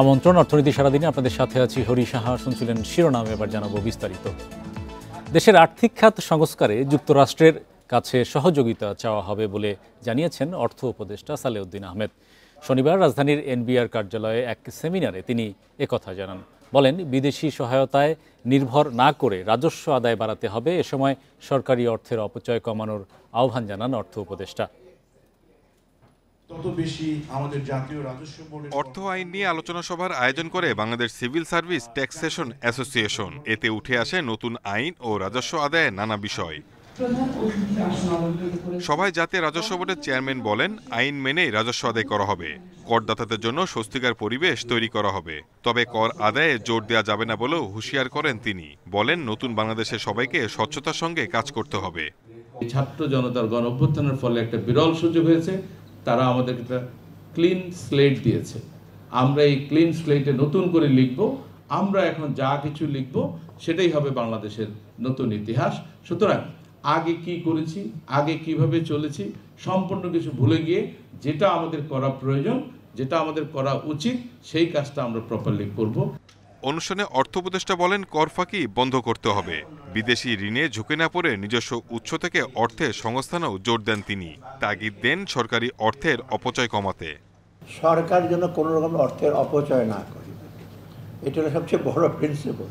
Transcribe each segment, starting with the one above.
আমন্ত্রণ অর্থনীতি সারাদিনে আপনাদের সাথে আছি হরি সাহা। শুনছিলেন শিরোনাম, এবার জানাবো বিস্তারিত। দেশের আর্থিক খাত সংস্কারে যুক্তরাষ্ট্রের কাছে সহযোগিতা চাওয়া হবে বলে জানিয়েছেন অর্থ উপদেষ্টা সালেউদ্দিন আহমেদ। শনিবার রাজধানীর এনবিআর কার্যালয়ে এক সেমিনারে তিনি একথা জানান। বলেন, বিদেশি সহায়তায় নির্ভর না করে রাজস্ব আদায় বাড়াতে হবে। এ সময় সরকারি অর্থের অপচয় কমানোর আহ্বান জানান অর্থ উপদেষ্টা। অর্থ আইন নিয়ে আলোচনা সভার আয়োজন করে Bangladesh civil service taxation association. এতে উঠে আসে নতুন আইন ও রাজস্ব আদায়ের নানা বিষয়। সভায় জাতীয় রাজস্ব বোর্ডের চেয়ারম্যান বলেন, আইন মেনেই রাজস্ব আদায় করা হবে। করদাতাদের জন্য স্বস্তিকর পরিবেশ তৈরি করা হবে। তবে কর আদায়ে জোর দেওয়া যাবে না বলেও হুঁশিয়ার করেন তিনি। বলেন, নতুন বাংলাদেশের সবাইকে স্বচ্ছতার সঙ্গে কাজ করতে হবে। ছাত্র জনতার গণ অভ্যুত্থানের ফলে একটা বিরল সুযোগ হয়েছে। তারা আমাদের একটা ক্লিন স্লেট দিয়েছে। আমরা এই ক্লিন স্লেটে নতুন করে লিখব। আমরা এখন যা কিছু লিখব সেটাই হবে বাংলাদেশের নতুন ইতিহাস। সুতরাং আগে কি করেছি, আগে কিভাবে চলেছি, সম্পূর্ণ কিছু ভুলে গিয়ে যেটা আমাদের করা প্রয়োজন, যেটা আমাদের করা উচিত, সেই কাজটা আমরা প্রপারলি করব। অনুষ্ঠানে অর্থ উপদেষ্টা বলেন, কর ফাঁকি বন্ধ করতে হবে। বিদেশি ঋণে ঝুঁকে না পড়ে নিজস্ব উৎস থেকে অর্থের সংস্থানেও জোর দেন তিনি। তাগিদ দেন সরকারি অর্থের অপচয় কমাতে। সরকার যেন কোনো রকম অর্থের অপচয় না করে, এটা হলো সবচেয়ে বড় প্রিন্সিপাল।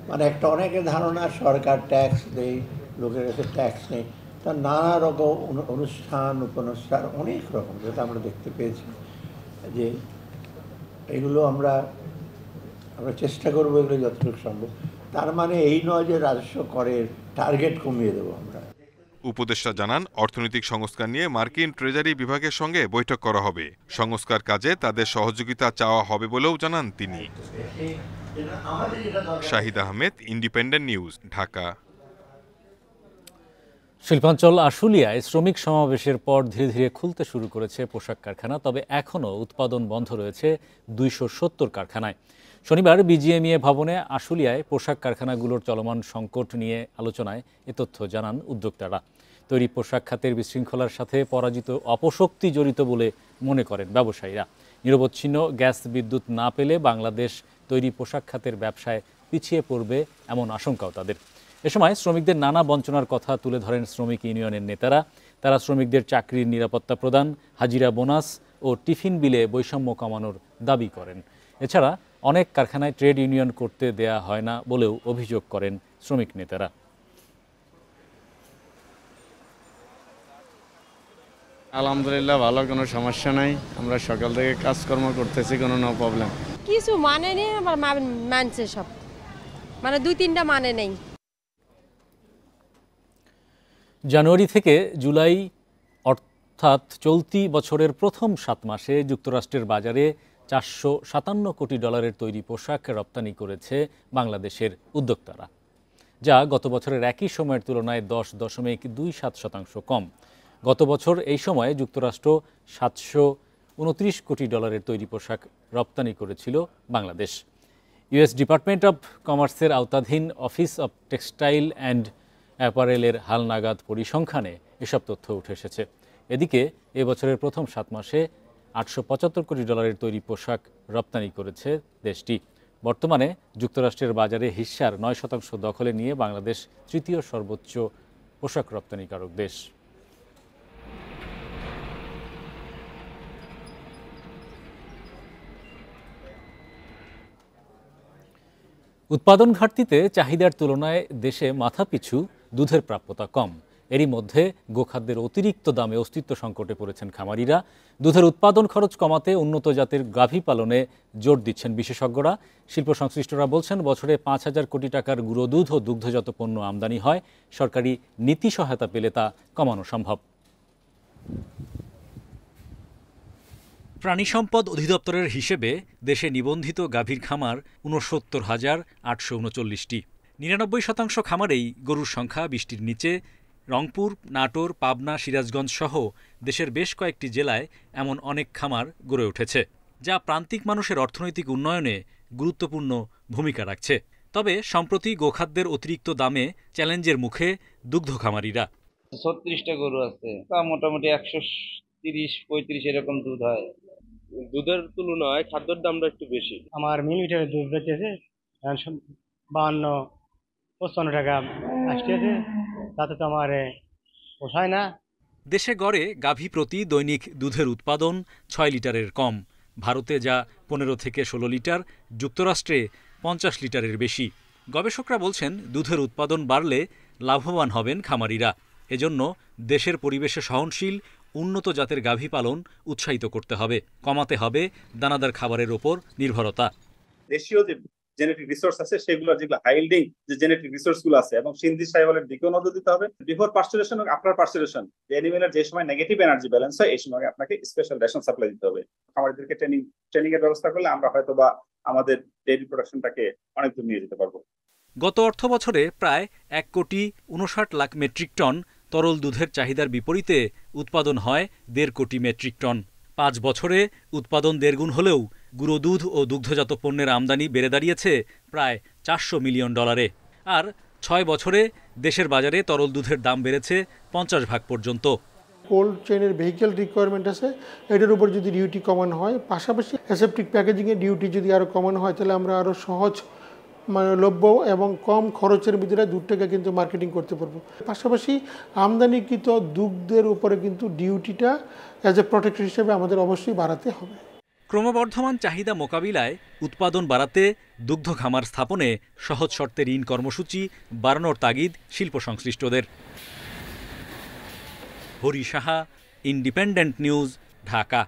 মানে একটা অনেকের ধারণা সরকার ট্যাক্স দেয়, লোকের কাছে ট্যাক্স নেই। তা নানা রকম অনুষ্ঠান উপনুষ্ঠান অনেক রকম, যেটা আমরা দেখতে পেয়েছি, যে এগুলো আমরা চেষ্টা করবো এগুলো যতটুকু সম্ভব। তার মানে এই নয় যে রাজস্ব করের টার্গেট কমিয়ে দেবো আমরা। উপদেষ্টা জানান, অর্থনৈতিক সংস্কার নিয়ে মার্কিন ট্রেজারি বিভাগের সঙ্গে বৈঠক করা হবে। সংস্কার কাজে তাদের সহযোগিতা চাওয়া হবে বলেও জানান তিনি। Shahid Ahmed, independent news, Dhaka. শিল্পাঞ্চল আশুলিয়ায় শ্রমিক সমাবেশের পর ধীরে ধীরে খুলতে শুরু করেছে পোশাক কারখানা। তবে এখনও উৎপাদন বন্ধ রয়েছে 270 কারখানায়। শনিবার বিজিএমইএ ভবনে আশুলিয়ায় পোশাক কারখানাগুলোর চলমান সংকট নিয়ে আলোচনায় এ তথ্য জানান উদ্যোক্তারা। তৈরি পোশাক খাতের বিশৃঙ্খলার সাথে পরাজিত অপশক্তি জড়িত বলে মনে করেন ব্যবসায়ীরা। নিরবচ্ছিন্ন গ্যাস বিদ্যুৎ না পেলে বাংলাদেশ তৈরি পোশাক খাতের ব্যবসায় পিছিয়ে পড়বে এমন আশঙ্কাও তাদের। এ সময় শ্রমিকদের নানা বঞ্চনার কথা তুলে ধরেন শ্রমিক ইউনিয়নের নেতারা। তারা শ্রমিকদের চাকরির নিরাপত্তা প্রদান, হাজিরা বোনাস ও টিফিন বিলে বৈষম্য কমানোর দাবি করেন। এছাড়া অনেক কারখানায় ট্রেড ইউনিয়ন করতে দেয়া হয় না বলেও অভিযোগ করেন শ্রমিক নেতারা। আলহামদুলিল্লাহ ভালো, কোনো সমস্যা নাই। আমরা সকাল থেকে কাজকর্ম করতেছি, কোনো নো প্রবলেম। কিছু মানে নেই, আবার মানছে সব, মানে 2-3টা মানে নেই। জানুয়ারি থেকে জুলাই অর্থাৎ চলতি বছরের প্রথম 7 মাসে যুক্তরাষ্ট্রের বাজারে $457 কোটি তৈরি পোশাক রপ্তানি করেছে বাংলাদেশের উদ্যোক্তারা, যা গত বছরের একই সময়ের তুলনায় 10.27% কম। গত বছর এই সময়ে যুক্তরাষ্ট্র $729 কোটি তৈরি পোশাক রপ্তানি করেছিল বাংলাদেশ। ইউএস ডিপার্টমেন্ট অব কমার্সের আওতাধীন অফিস অব টেক্সটাইল অ্যান্ড অ্যাপারেলের হালনাগাদ পরিসংখ্যানে এসব তথ্য উঠে এসেছে। এদিকে এবছরের প্রথম 7 মাসে $875 কোটি তৈরি পোশাক রপ্তানি করেছে দেশটি। বর্তমানে যুক্তরাষ্ট্রের বাজারে হিস্যার 9% দখলে নিয়ে বাংলাদেশ তৃতীয় সর্বোচ্চ পোশাক রপ্তানিকারক দেশ। উৎপাদন ঘাটতিতে চাহিদার তুলনায় দেশে মাথাপিছু দুধের প্রাপ্যতা কম। এরই মধ্যে গোখাদ্যের অতিরিক্ত দামে অস্তিত্ব সংকটে পড়েছেন খামারিরা। দুধের উৎপাদন খরচ কমাতে উন্নত জাতের গাভী পালনে জোর দিচ্ছেন বিশেষজ্ঞরা। শিল্প সংশ্লিষ্টরা বলছেন, বছরে 5,000 কোটি টাকার গুঁড়ো দুধ ও দুগ্ধজাত পণ্য আমদানি হয়। সরকারি নীতি সহায়তা পেলে তা কমানো সম্ভব। প্রাণী সম্পদ অধিদপ্তরের হিসেবে দেশে নিবন্ধিত গাভীর খামার 69,839টি। 99% খামারেই গরুর সংখ্যা 20টির নিচে। রংপুর, নাটোর, পাবনা, সিরাজগঞ্জ সহ দেশের বেশ কয়েকটি জেলায় এমন অনেক খামার গড়ে উঠেছে, যা প্রান্তিক মানুষের অর্থনৈতিক উন্নয়নে গুরুত্বপূর্ণ ভূমিকা রাখছে। তবে সম্প্রতি গোখাদ্যের অতিরিক্ত দামে চ্যালেঞ্জের মুখে দুগ্ধ খামারিরা। 36টা গরু আছে, তা মোটামুটি 130-35 এরকম দুধ হয়। দুধের তুলনায় খাদ্যের দামটা একটু বেশি। আমার মিনি লিটারের দুধ বেচেছে 52-55 টাকা আসতেছে, তাতে তো আমার পোষায় না। দেশে গড়ে গাভী প্রতি দৈনিক দুধের উৎপাদন 6 লিটারের কম। ভারতে যা 15 থেকে 16 লিটার, যুক্তরাষ্ট্রে 50 লিটারের বেশি। গবেষকরা বলছেন দুধের উৎপাদন বাড়লে লাভবান হবেন খামারিরা। এজন্য দেশের পরিবেশে সহনশীল উন্নত জাতের গাভী পালন উৎসাহিত করতে হবে, কমাতে হবে দানাদার খাবারের ওপর নির্ভরতা। দেশীয় যে জেনেটিক রিসোর্স আছে সেগুলো, যেগুলো হাইল্ডিং যে জেনেটিক রিসোর্স গুলো আছে, এবং সিন্ধি সাইওয়ালের দিকেও নজর দিতে হবে। বিফোর পাস্টুরেশন এবং আফটার পাস্টুরেশন যে অ্যানিমেলের যে সময় নেগেটিভ এনার্জি ব্যালেন্স হয়, এই সময় আপনাকে স্পেশাল রেশন সাপ্লাই দিতে হবে। খামারিদেরকে ট্রেনিং এর ব্যবস্থা করলে আমরা হয়তো বা আমাদের ডেইরি প্রোডাকশনটাকে অনেক দূর নিয়ে যেতে পারবো। গত অর্থবছরে প্রায় 1,59,00,000 মেট্রিক টন তরল দুধের চাহিদার বিপরীতে উৎপাদন হয় 1.5 কোটি মেট্রিক টন। 5 বছরে উৎপাদন 1.5 গুণ হলেও গুঁড়ো দুধ ও দুগ্ধজাত পণ্যের আমদানি বেড়ে দাঁড়িয়েছে প্রায় $400 মিলিয়ন। আর 6 বছরে দেশের বাজারে তরল দুধের দাম বেড়েছে 50% পর্যন্ত। কোল্ড চেইনের ভেহিকেল রিকোয়ারমেন্ট আছে, এটার উপর যদি ডিউটি কমানো হয়, পাশাপাশি অ্যাসেপ্টিক প্যাকেজিংয়ের ডিউটি যদি আরও কমানো হয়, তাহলে আমরা আরও সহজ লভ্য এবং কম খরচের ভিতরে দুধটাকে কিন্তু মার্কেটিং করতে পারবো। পাশাপাশি আমদানিকৃত দুগ্ধের উপরে কিন্তু ডিউটিটা অ্যাজ এ প্রোটেক্ট হিসেবে আমাদের অবশ্যই বাড়াতে হবে। ক্রমবর্ধমান চাহিদা মোকাবিলায় উৎপাদন বাড়াতে দুগ্ধ খামার স্থাপনে সহজ শর্তে ঋণ কর্মসূচি বাড়ানোর তাগিদ শিল্প সংশ্লিষ্টদের। Hari Saha, independent news, Dhaka.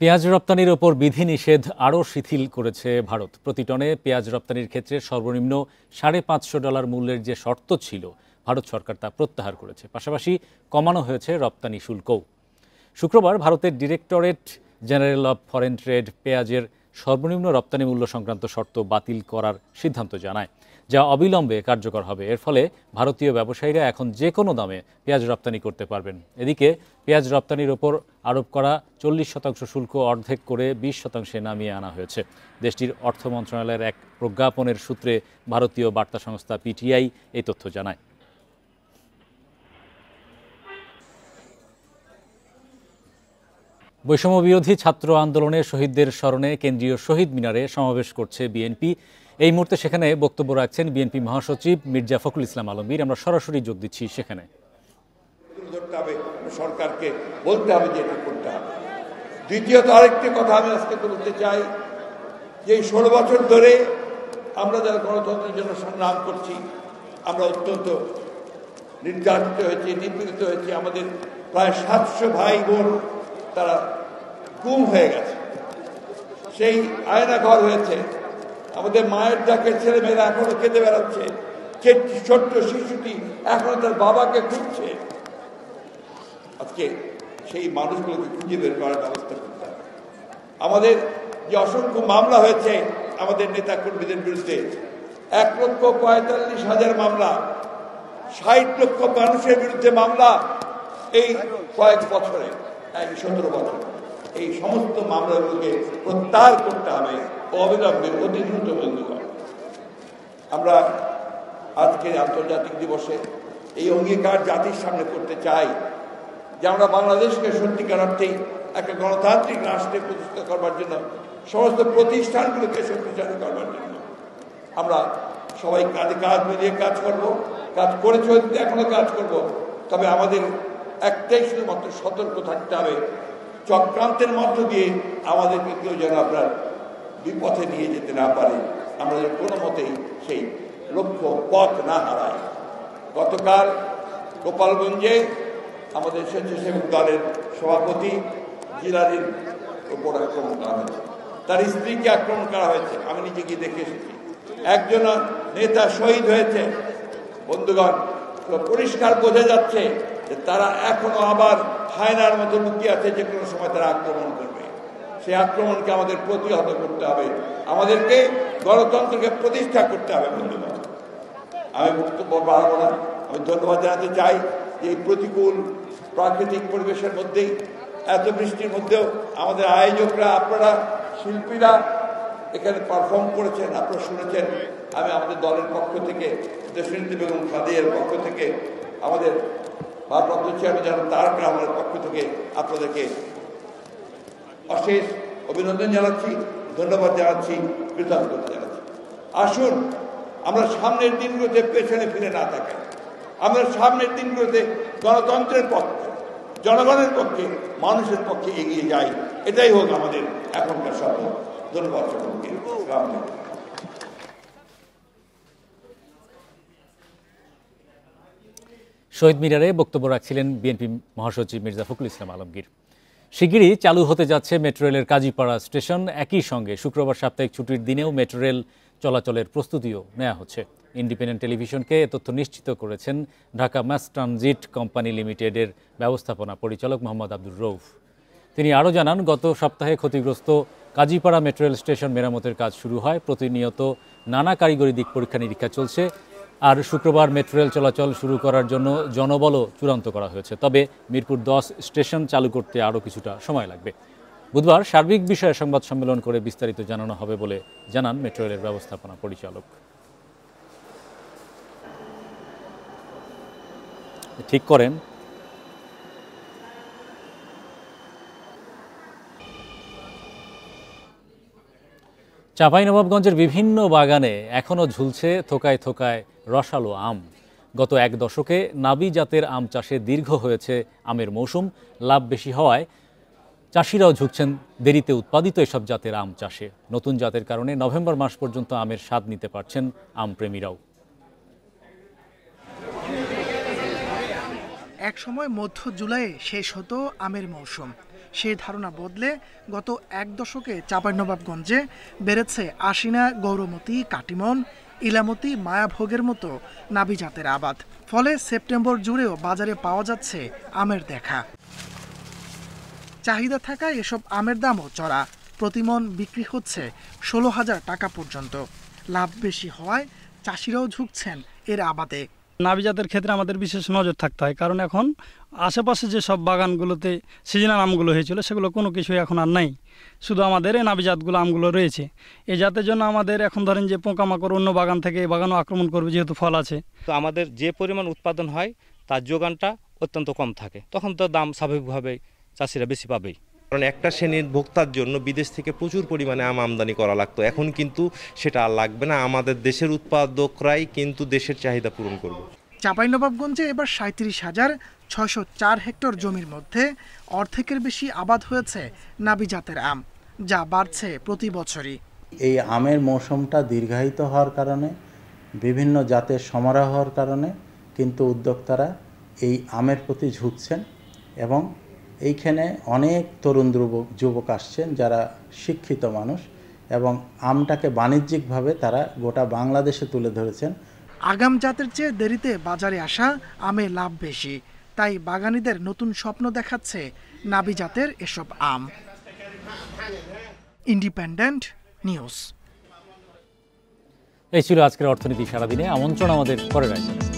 পেঁয়াজ রপ্তানির ওপর বিধিনিষেধ আরও শিথিল করেছে ভারত। প্রতি টনে পেঁয়াজ রপ্তানির ক্ষেত্রে সর্বনিম্ন $550 মূল্যের যে শর্ত ছিল, ভারত সরকার তা প্রত্যাহার করেছে। পাশাপাশি কমানো হয়েছে রপ্তানি শুল্কও। শুক্রবার ভারতের directorate general of foreign trade পেঁয়াজের সর্বনিম্ন রপ্তানি মূল্য সংক্রান্ত শর্ত বাতিল করার সিদ্ধান্ত জানায়, যা অবিলম্বে কার্যকর হবে। এর ফলে ভারতীয় ব্যবসায়ীরা এখন যে কোনো দামে পেঁয়াজ রপ্তানি করতে পারবেন। এদিকে পেঁয়াজ রপ্তানির ওপর আরোপ করা 40% শুল্ক অর্ধেক করে 20% নামিয়ে আনা হয়েছে। দেশটির অর্থ মন্ত্রণালয়ের এক প্রজ্ঞাপনের সূত্রে ভারতীয় বার্তা সংস্থা পিটিআই এই তথ্য জানায়। বৈষম্য বিরোধী ছাত্র আন্দোলনে শহীদদের স্মরণে কেন্দ্রীয় শহীদ মিনারে সমাবেশ করছে বিএনপি। এই মুহূর্তে সেখানে বক্তব্য রাখছেন বিএনপি মহাসচিব মির্জা ফখরুল ইসলাম আলমগীর। আমরা সরাসরি যোগ দিচ্ছি সেখানে। সরকারকে বলতে হবে যে এটা করতে হবে। দ্বিতীয়ত আরেকটি কথা আমি আজকে বলতে চাই, যে 16 বছর ধরে আমরা যারা গণতন্ত্রের জন্য সংগ্রাম করছি, আমরা অত্যন্ত নির্যাতিত হয়েছি, নিপীড়িত হয়েছি। আমাদের প্রায় 700 ভাই বোন তারা গুম হয়ে গেছে, সেই আয়না ঘর হয়েছে। আমাদের মায়ের ডাকে ছেলেমেয়েরা এখনো কেঁদে বেড়াচ্ছে, ছোট্ট শিশুটি এখনো তার বাবাকে খুঁজছে। আজকে সেই মানুষগুলোকে খুঁজে বের করার ব্যবস্থা করতে হবে। আমাদের যে অসংখ্য মামলা হয়েছে আমাদের নেতা কর্মীদের বিরুদ্ধে, 1,45,000 মামলা, 60 লক্ষ মানুষের বিরুদ্ধে মামলা এই কয়েক বছরে, 17 বছর। এই সমস্ত মামলাগুলোকে প্রত্যাহার করতে হবে অবিলম্বে, অতি দ্রুত বন্ধ করে। আমরা আজকে আন্তর্জাতিক দিবসে এই অঙ্গীকার জাতির সামনে করতে চাই যে আমরা বাংলাদেশকে সত্যিকার অর্থেই একটা গণতান্ত্রিক রাষ্ট্রে প্রতিষ্ঠা করবার জন্য, সমস্ত প্রতিষ্ঠানগুলোকে শক্তিশালী করবার জন্য আমরা সবাই কাঁধে কাঁধ মিলিয়ে কাজ করব, কাজ করে চলতে এখনো কাজ করব। তবে আমাদের একটাই শুধুমাত্র সতর্ক থাকতে হবে, চক্রান্তের মধ্য দিয়ে আমাদেরকে কেউ যেন আপনার বিপথে নিয়ে যেতে না পারে, আমরা যেন কোনো মতেই সেই লক্ষ্য পথ না হারাই। গতকাল গোপালগঞ্জে আমাদের স্বেচ্ছাসেবক দলের সভাপতি জিলানির উপর আক্রমণ করা হয়েছে, তার স্ত্রীকে আক্রমণ করা হয়েছে। আমি নিজে গিয়ে দেখে এসেছি। একজন নেতা শহীদ হয়েছে। বন্ধুগণ, পরিষ্কার বোঝা যাচ্ছে যে তারা এখনো আবার হায়নার মতো লুকিয়ে আছে, যে কোনো সময় তারা আক্রমণ করবে। সেই আক্রমণকে আমাদের প্রতিহত করতে হবে, আমাদেরকে গণতন্ত্রকে প্রতিষ্ঠা করতে হবে। বন্ধুগণ, আমি বক্তব্য বাড়াবো না। আমি ধন্যবাদ জানাতে চাই যে এই প্রতিকূল প্রাকৃতিক পরিবেশের মধ্যেই, এত বৃষ্টির মধ্যেও আমাদের আয়োজকরা, আপনারা শিল্পীরা এখানে পারফর্ম করেছেন, আপনারা শুনেছেন। আমি আমাদের দলের পক্ষ থেকে, দেশনেত্রী বেগম খাদিজার পক্ষ থেকে, আমাদের ভারপ্রাপ্ত চেয়ারম্যান তারেক রহমানের পক্ষ থেকে আপনাদেরকে অশেষ অভিনন্দন জানাচ্ছি, ধন্যবাদ জানাচ্ছি, কৃতজ্ঞতা জানাচ্ছি। আসুন আমরা সামনের দিনগুলোতে পেছনে ফিরে না তাকাই, আমরা সামনের দিনগুলোতে গণতন্ত্রের পক্ষে, জনগণের পক্ষে, মানুষের পক্ষে এগিয়ে যাই। এটাই হোক আমাদের এখনকার স্বপ্ন। ধন্যবাদ সকলকে। আসসালামু আলাইকুম। শহীদ মিনারে বক্তব্য রাখছিলেন বিএনপি মহাসচিব মির্জা ফখরুল ইসলাম আলমগীর। শিগগিরই চালু হতে যাচ্ছে মেট্রো রেলের কাজীপাড়া স্টেশন। একই সঙ্গে শুক্রবার সাপ্তাহিক ছুটির দিনেও মেট্রো রেল চলাচলের প্রস্তুতিও নেওয়া হচ্ছে। ইন্ডিপেন্ডেন্ট টেলিভিশনকে এ তথ্য নিশ্চিত করেছেন ঢাকা মাস ট্রানজিট কোম্পানি লিমিটেডের ব্যবস্থাপনা পরিচালক মোহাম্মদ আব্দুর রউফ। তিনি আরও জানান, গত সপ্তাহে ক্ষতিগ্রস্ত কাজীপাড়া মেট্রো রেল স্টেশন মেরামতের কাজ শুরু হয়। প্রতিনিয়ত নানা কারিগরি দিক পরীক্ষা নিরীক্ষা চলছে। আর শুক্রবার মেট্রো রেল চলাচল শুরু করার জন্য জনবলও চূড়ান্ত করা হয়েছে। তবে মিরপুর 10 স্টেশন চালু করতে আরও কিছুটা সময় লাগবে। বুধবার সার্বিক বিষয়ে সংবাদ সম্মেলন করে বিস্তারিত জানানো হবে বলে জানান মেট্রো রেলের ব্যবস্থাপনা পরিচালক। ঠিক করেন চাঁপাইনবাবগঞ্জের বিভিন্ন বাগানে এখনও ঝুলছে থোকায় থোকায় রসালো আম। গত এক দশকে নাবি জাতের আম চাষে দীর্ঘ হয়েছে আমের মৌসুম। লাভ বেশি হওয়ায় চাষিরাও ঝুঁকছেন দেরিতে উৎপাদিত এসব জাতের আম চাষে। নতুন জাতের কারণে নভেম্বর মাস পর্যন্ত আমের স্বাদ নিতে পারছেন আম প্রেমীরাও। এক সময় মধ্য জুলাইয়ে শেষ হতো আমের মৌসুম। সেই ধারণা বদলে গত এক দশকে চাঁপাইনবাবগঞ্জে বেড়েছে আশিনা, গৌরমতি, কাটিমন, ইলামতি, মায়াভোগের মতো নাবি জাতের আবাদ। ফলে সেপ্টেম্বর জুড়েও বাজারে পাওয়া যাচ্ছে আমের দেখা। চাহিদা থাকায় এসব আমের দামও চড়া। প্রতিমন বিক্রি হচ্ছে 16,000 টাকা পর্যন্ত। লাভ বেশি হওয়ায় চাষিরাও ঝুঁকছেন এর আবাদে। নাবি জাতের ক্ষেত্রে আমাদের বিশেষ নজর থাকতে হয়, কারণ এখন আশেপাশে যে সব বাগানগুলোতে সিজনাল আমগুলো হয়েছিল সেগুলো কোনো কিছুই এখন আর নাই। শুধু আমাদের এই নাবি জাতগুলো আমগুলো রয়েছে। এই জাতের জন্য আমাদের এখন ধরেন যে পোকামাকড় অন্য বাগান থেকে এই বাগানও আক্রমণ করবে, যেহেতু ফল আছে। তো আমাদের যে পরিমাণ উৎপাদন হয় তার যোগানটা অত্যন্ত কম থাকে, তখন তো দাম স্বাভাবিকভাবেই চাষিরা বেশি পাবেই। কারণ একটা শ্রেণীর ভোক্তার জন্য বিদেশ থেকে প্রচুর পরিমাণে আম আমদানি করা লাগতো, এখন কিন্তু সেটা আর লাগবে না। আমাদের দেশের উৎপাদকরাই কিন্তু দেশের চাহিদা পূরণ করবে। চাঁপাইনবাবগঞ্জে এবার 37,604 হেক্টর জমির মধ্যে অর্ধেকের বেশি আবাদ হয়েছে নাবি জাতের আম, যা বাড়ছে প্রতি বছরই। এই আমের মৌসুমটা দীর্ঘায়িত হওয়ার কারণে, বিভিন্ন জাতের সমারোহ হওয়ার কারণে কিন্তু উদ্যোক্তারা এই আমের প্রতি ঝুঁকছেন এবং এইখানে অনেক তরুণ যুবক আসছেন যারা শিক্ষিত মানুষ এবং আমটাকে বাণিজ্যিকভাবে তারা গোটা বাংলাদেশে তুলে ধরেছেন। আগাম জাতের চেয়ে দেরিতে বাজারে আসা আমে লাভ বেশি, তাই বাগানীদের নতুন স্বপ্ন দেখাচ্ছে নাবি জাতের এসব আম। Independent news. এই ছিল আজকের অর্থনীতি সারাদিনে। আমন্ত্রণ আমাদের পরের আয়োজনে।